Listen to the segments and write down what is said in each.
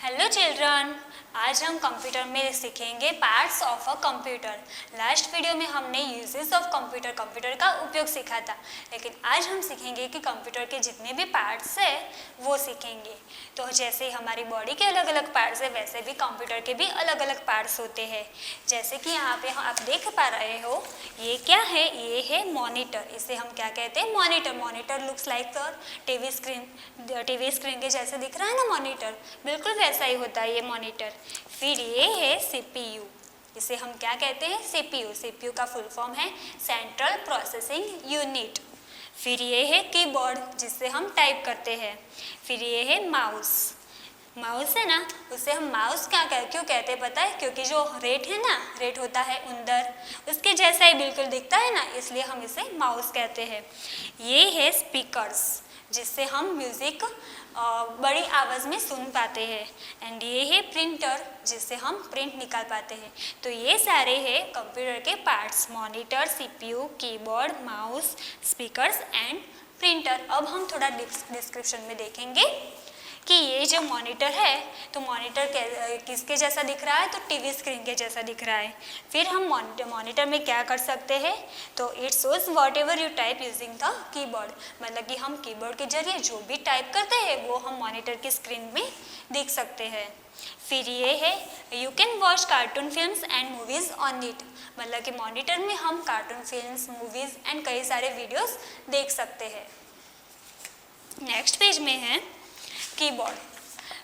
Hello children, आज हम computer में सीखेंगे parts of a computer. Last video में हमने यूजेस ऑफ कंप्यूटर का उपयोग सीखा था, लेकिन आज हम सीखेंगे कि कंप्यूटर के जितने भी पार्ट्स है वो सीखेंगे। तो जैसे हमारी बॉडी के अलग अलग पार्ट्स है, वैसे भी कंप्यूटर के भी अलग अलग पार्ट्स होते हैं। जैसे कि यहाँ पे आप देख पा रहे हो, ये क्या है? ये है मॉनिटर। इसे हम क्या कहते हैं? Monitor. Monitor looks like TV screen के जैसे दिख रहा है ना मॉनिटर, बिल्कुल वैसा ही होता है ये मॉनिटर। फिर ये है सीपीयू। इसे हम क्या कहते हैं? सीपीयू। सीपीयू का फुल फॉर्म है सेंट्रल प्रोसेसिंग यूनिट। फिर ये है कीबोर्ड, जिससे हम टाइप करते हैं। फिर ये है माउस। माउस है ना, उसे हम माउस क्यों कहते हैं पता है? क्योंकि जो रेट है ना, रेट होता है उंदर, उसके जैसा ही बिल्कुल दिखता है ना, इसलिए हम इसे माउस कहते हैं। ये है स्पीकर्स, जिससे हम म्यूज़िक बड़ी आवाज़ में सुन पाते हैं। एंड ये है प्रिंटर, जिससे हम प्रिंट निकाल पाते हैं। तो ये सारे हैं कंप्यूटर के parts: monitor, CPU, keyboard, mouse, speakers and printer. अब हम थोड़ा डिस्क्रिप्शन में देखेंगे कि ये जो मॉनिटर है, तो मॉनिटर किसके जैसा दिख रहा है? तो टीवी स्क्रीन के जैसा दिख रहा है। फिर हम मॉनिटर में क्या कर सकते हैं? तो it shows what ever you type using the keyboard. मतलब कि हम कीबोर्ड के जरिए जो भी टाइप करते हैं वो हम मॉनिटर की स्क्रीन में देख सकते हैं। फिर ये है you can watch cartoon films and movies on it. मतलब कि मॉनिटर में हम कार्टून फिल्म्स, मूवीज़ एंड कई सारे वीडियोज़ देख सकते हैं। नेक्स्ट पेज में है कीबोर्ड।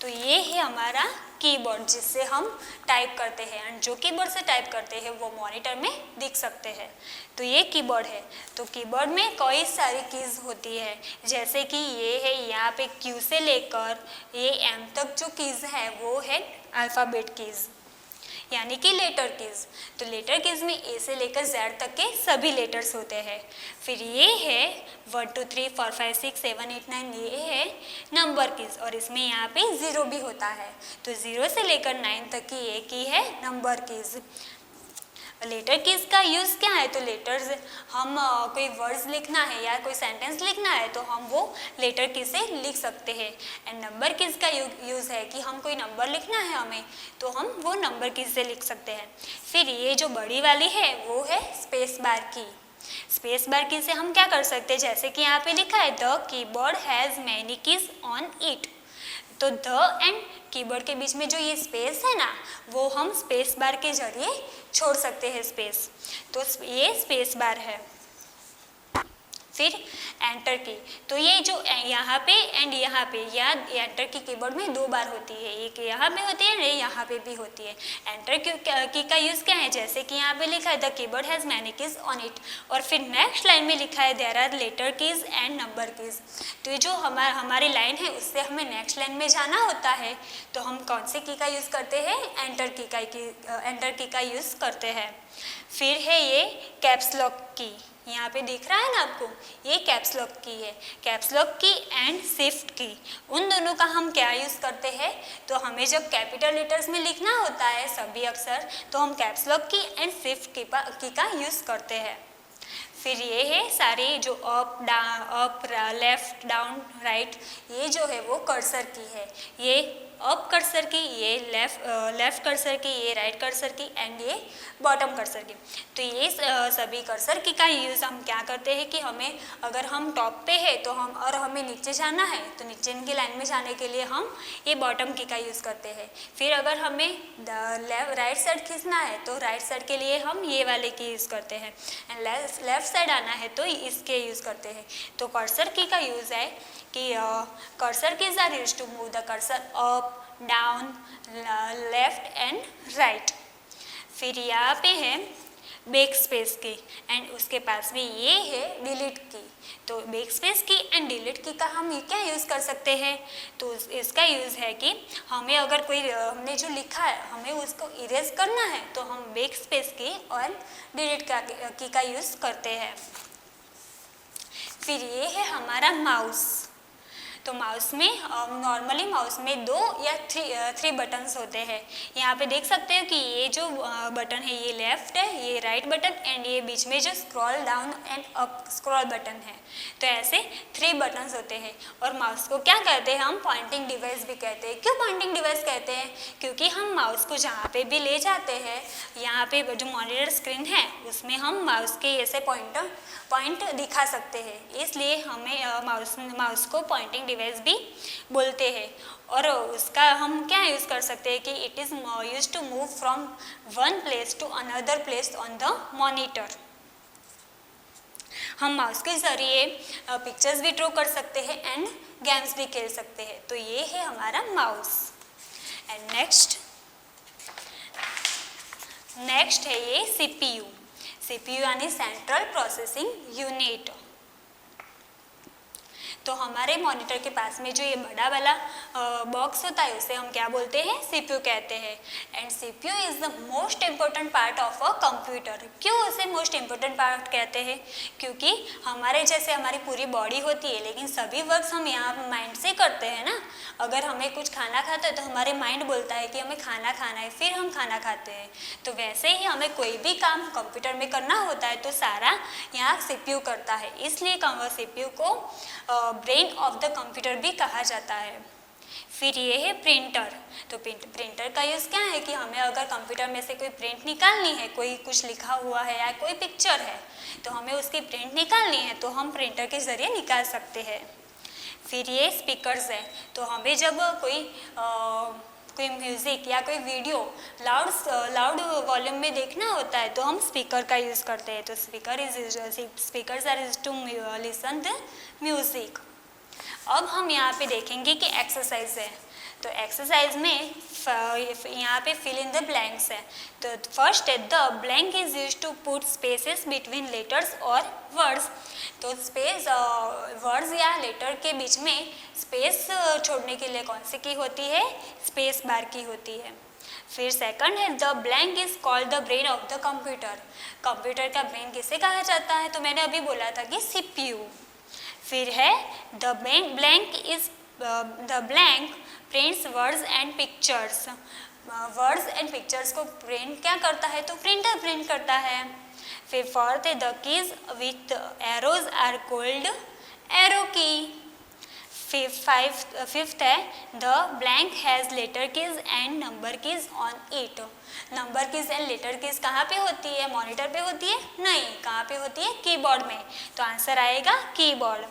तो ये है हमारा कीबोर्ड, जिससे हम टाइप करते हैं, एंड जो कीबोर्ड से टाइप करते हैं वो मॉनिटर में दिख सकते हैं। तो ये कीबोर्ड है। तो कीबोर्ड में कई सारी कीज़ होती है, जैसे कि ये है यहाँ पे क्यू से लेकर ये एम तक जो कीज़ है वो है अल्फ़ाबेट कीज़, यानी कि लेटर कीज़। तो लेटर कीज़ में ए से लेकर जेड तक के सभी लेटर्स होते हैं। फिर ये है 1 2 3 4 5 6 7 8 9, ये है नंबर कीज़, और इसमें यहाँ पे 0 भी होता है। तो 0 से लेकर 9 तक की ये की है नंबर कीज़। लेटर कीज़ का यूज़ क्या है? तो लेटर्स हम कोई वर्ड्स लिखना है या कोई सेंटेंस लिखना है तो हम वो लेटर की से लिख सकते हैं। एंड नंबर कीज़ का यूज़ है कि हम कोई नंबर लिखना है हमें, तो हम वो नंबर कीज़ से लिख सकते हैं। फिर ये जो बड़ी वाली है वो है स्पेस बार की। स्पेस बार की से हम क्या कर सकते हैं? जैसे कि यहाँ पे लिखा है the keyboard has many keys on it. तो द एंड कीबोर्ड के बीच में जो ये स्पेस है ना, वो हम स्पेस बार के जरिए छोड़ सकते हैं स्पेस। तो ये स्पेस बार है। फिर एंटर की। तो ये जो यहाँ पे एंड यहाँ पे, या एंटर की कीबोर्ड में 2 बार होती है, एक यहाँ पे होती है, यहाँ पे भी होती है। एंटर की का यूज़ क्या है? जैसे कि यहाँ पे लिखा है the keyboard has many keys on it, और फिर नेक्स्ट लाइन में लिखा है there are letter keys and number keys. तो ये जो हमारी लाइन है, उससे हमें नेक्स्ट लाइन में जाना होता है, तो हम कौन से की का यूज़ करते हैं? एंटर की का यूज़ करते हैं। फिर है ये कैप्स लॉक की, यहाँ पे दिख रहा है ना आपको, ये कैप्स लॉक की है। कैप्स लॉक की एंड शिफ्ट की, उन दोनों का हम क्या यूज़ करते हैं? तो हमें जब कैपिटल लेटर्स में लिखना होता है सभी अक्षर, तो हम कैप्स लॉक की एंड शिफ्ट की का यूज़ करते हैं। फिर ये है सारी जो अप लेफ्ट डाउन राइट, ये जो है वो कर्सर की है। ये अप कर्सर की, ये लेफ्ट कर्सर की, ये राइट कर्सर की एंड ये बॉटम कर्सर की। तो ये सभी कर्सर की का यूज़ हम क्या करते हैं कि हमें, अगर हम टॉप पे है तो हमें नीचे जाना है, तो नीचे की लाइन में जाने के लिए हम ये बॉटम की का यूज़ करते हैं। फिर अगर हमें राइट साइड खींचना है तो राइट साइड के लिए हम ये वाले की यूज़ करते हैं, एंड लेफ्ट साइड आना है तो इसके यूज़ करते हैं। तो कर्सर की का यूज़ है कि cursor keys are used to move the cursor up, down, left and right. फिर यहाँ पे है बैक स्पेस की, एंड उसके पास में ये है डिलीट की। तो बैक स्पेस की एंड डिलीट की का हम क्या यूज़ कर सकते हैं? तो इसका यूज़ है कि हमें अगर हमने जो लिखा है हमें उसको इरेज करना है, तो हम बैक स्पेस की और डिलीट की का यूज़ करते हैं। फिर ये है हमारा माउस। तो माउस में नॉर्मली माउस में 2 या 3 बटन्स होते हैं। यहाँ पे देख सकते हो कि ये जो बटन है ये लेफ्ट है, ये राइट बटन, एंड ये बीच में जो scroll down and up scroll button है। तो ऐसे 3 बटन्स होते हैं। और माउस को क्या कहते हैं, हम पॉइंटिंग डिवाइस भी कहते हैं। क्यों पॉइंटिंग डिवाइस कहते हैं, क्योंकि हम माउस को जहाँ पे भी ले जाते हैं, यहाँ पे जो मॉनिटर स्क्रीन है उसमें हम माउस के ऐसे पॉइंट दिखा सकते हैं, इसलिए हमें माउस को पॉइंटिंग डिवाइस भी बोलते हैं। और उसका हम क्या यूज़ कर सकते हैं कि it is use to move from one place to another place on the monitor. हम माउस के ज़रिए पिक्चर्स भी ड्रॉ कर सकते हैं एंड गेम्स भी खेल सकते हैं। तो ये है हमारा माउस। एंड नेक्स्ट है ये CPU। CPU यानी सेंट्रल प्रोसेसिंग यूनिट। तो हमारे मॉनिटर के पास में जो ये बड़ा वाला बॉक्स होता है उसे हम क्या बोलते हैं, CPU कहते हैं। And CPU is the most important part of a computer. क्यों उसे मोस्ट इम्पोर्टेंट पार्ट कहते हैं, क्योंकि हमारे जैसे हमारी पूरी बॉडी होती है, लेकिन सभी वर्क्स हम यहाँ माइंड से करते हैं ना। अगर हमें कुछ खाना खाते हैं तो हमारे माइंड बोलता है कि हमें खाना खाना है, फिर हम खाना खाते हैं। तो वैसे ही हमें कोई भी काम कंप्यूटर में करना होता है तो सारा यहाँ CPU करता है, इसलिए CPU को ब्रेन ऑफ द कंप्यूटर भी कहा जाता है। फिर ये है प्रिंटर। तो प्रिंटर का यूज़ क्या है कि हमें अगर कंप्यूटर में से कोई प्रिंट निकालनी है, कोई कुछ लिखा हुआ है या कोई पिक्चर है तो हमें उसकी प्रिंट निकालनी है तो हम प्रिंटर के ज़रिए निकाल सकते हैं। फिर ये स्पीकर्स है। तो हमें जब कोई म्यूज़िक या कोई वीडियो लाउड वॉल्यूम में देखना होता है तो हम स्पीकर का यूज़ करते हैं। तो speakers are used to listen the music. अब हम यहाँ पे देखेंगे कि एक्सरसाइज है। तो एक्सरसाइज में यहाँ पे फिल इन द ब्लैंक्स है। तो फर्स्ट है the blank is used to put spaces between letters और वर्ड्स। तो स्पेस वर्ड्स या लेटर के बीच में स्पेस छोड़ने के लिए कौन सी की होती है, स्पेस बार की होती है। फिर सेकंड है the blank is called the brain of the computer. Computer का ब्रेन किसे कहा जाता है, तो मैंने अभी बोला था कि CPU। फिर है the blank prints words and pictures. Words and pictures को प्रिंट क्या करता है, तो प्रिंटर प्रिंट करता है। फिर फोर्थ है the keys with arrows are called arrow key. Fifth है the blank has letter keys and number keys on it. Number keys and letter keys कहाँ पे होती है, मॉनिटर पे होती है, नहीं, कहाँ पे होती है, कीबोर्ड में। तो आंसर आएगा कीबोर्ड।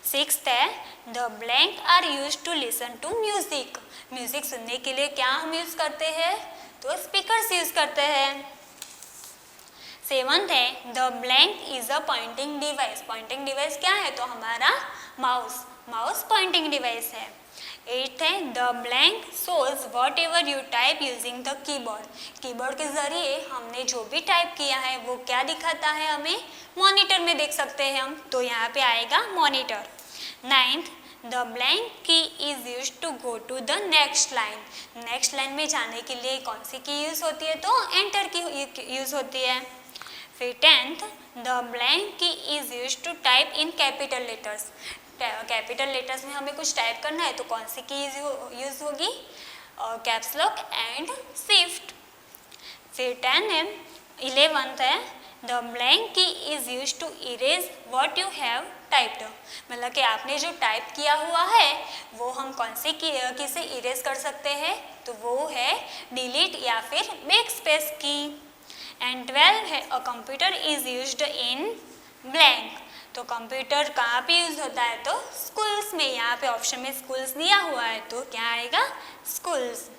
सिक्स्थ है the blank are use to listen to music. Music सुनने के लिए क्या हम यूज करते हैं, तो स्पीकर्स यूज करते हैं। सेवंथ है the blank is a pointing device. Pointing device क्या है, तो हमारा माउस पॉइंटिंग डिवाइस है। एट्थ है the blank shows what ever you type using the keyboard. Keyboard के जरिए हमने जो भी टाइप किया है वो क्या दिखाता है, हमें मॉनिटर में देख सकते हैं हम। तो यहाँ पे आएगा monitor. Ninth the blank key is use to go to the next line. Next line में जाने के लिए कौन सी की यूज होती है, तो एंटर की यूज होती है। फिर tenth the blank key is use to type in capital letters. Capital letters में हमें कुछ टाइप करना है तो कौन सी की यूज होगी, कैप्स लॉक एंड शिफ्ट। फिर 11th है the blank key is use to erase what you have typed. मतलब कि आपने जो टाइप किया हुआ है वो हम कौन सी की से इरेज कर सकते हैं, तो वो है डिलीट या फिर बैक स्पेस की। एंड 12 है a computer is used in blank. तो कंप्यूटर कहाँ पे यूज होता है, तो स्कूल्स में। यहाँ पे ऑप्शन में स्कूल्स दिया हुआ है तो क्या आएगा, स्कूल्स।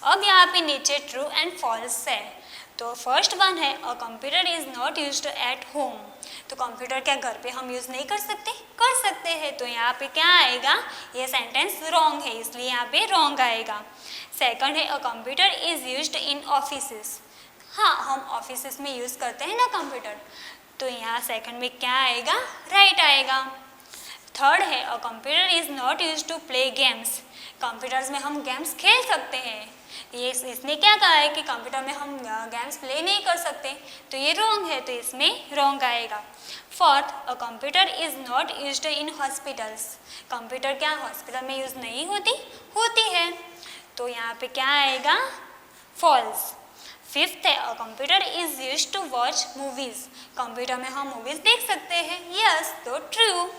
अब यहाँ पे नीचे ट्रू एंड फॉल्स है। तो फर्स्ट वन है a computer is not used at home. तो कंप्यूटर क्या घर पे हम यूज़ नहीं कर सकते हैं। तो यहाँ पे क्या आएगा, ये सेंटेंस रॉन्ग है, इसलिए यहाँ पे रॉन्ग आएगा। सेकंड है a computer is used in offices. हाँ, हम ऑफिसेस में यूज़ करते हैं ना कंप्यूटर, तो यहाँ सेकंड में क्या आएगा, राइट आएगा। थर्ड है a computer is not used to play games. Computers में हम गेम्स खेल सकते हैं, ये इसने क्या कहा है कि कंप्यूटर में हम गेम्स प्ले नहीं कर सकते, तो ये रॉन्ग है, तो इसमें रॉन्ग आएगा। Fourth, a computer is not used in hospitals. Computer क्या हॉस्पिटल में यूज नहीं होती है, तो यहाँ पे क्या आएगा, फॉल्स। फिफ्थ है, a computer is used to watch movies. Computer में हम मूवीज देख सकते हैं, यस, तो true.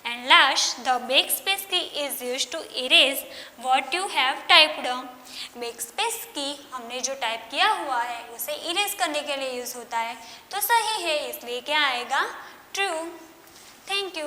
And last, the backspace key is used to erase what you have typed. Backspace key हमने जो टाइप किया हुआ है उसे इरेज करने के लिए यूज होता है, तो सही है, इसलिए क्या आएगा, ट्रू। Thank you.